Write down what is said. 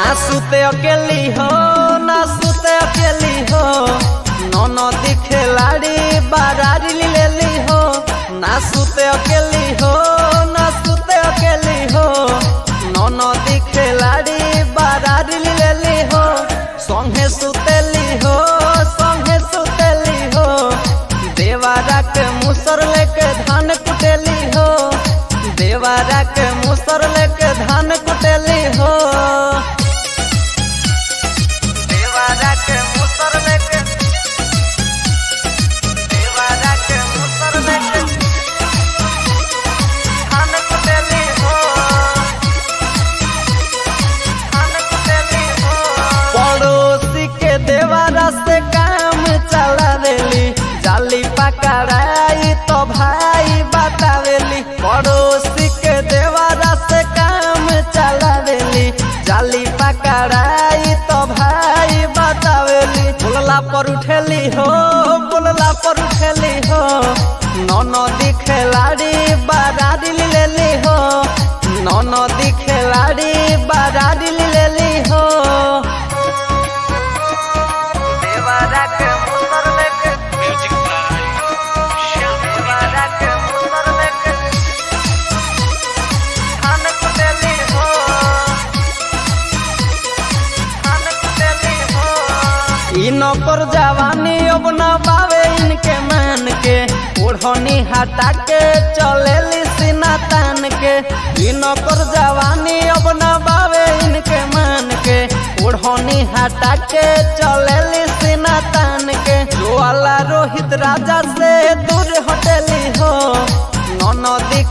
ना सुते अकेली हो ना सुते अकेली हो ननदी खिलाड़ी बारारी लेली हो ना सुते अकेली हो ना सुते अकेली हो ननदी खिलाड़ी बारारी लेली हो संगे सुतेली हो संगे सुतेली हो देवारा के मुसर लेके धान कुटेली हो देवारा के मुसर लेके धान कुटेली हो देवारा के मुसर लेके देवारा के मुसर लेके धान कुटेली हो धान कुटेली हो पड़ोसी के देवारा से काम चला देली जाली पकड़ाई तो भाई बतावेली पड़ोसी के देवारा से काम चला देली जाली पकड़ाई तो भाई बतावेली बोलला पर उठेली हो बोलला पर उठेली हो ननदी खिलाड़ी बारारी लेली हो ननदी खिलाड़ी बारारी लेली हो देवारा के मुसर लेके देवारा के मुसर लेके धान कुटेली हो धान कुटेली हो इन पर जवानी अब न बावे इनके मान के ओढ़नी हटा के चलेली सीना तान के इन पर जवानी अब न बावे इनके मान के ओढ़नी हटा के चलेली सीना तान के ज्वाला रोहित राजा से दूर हटेली हो ननदी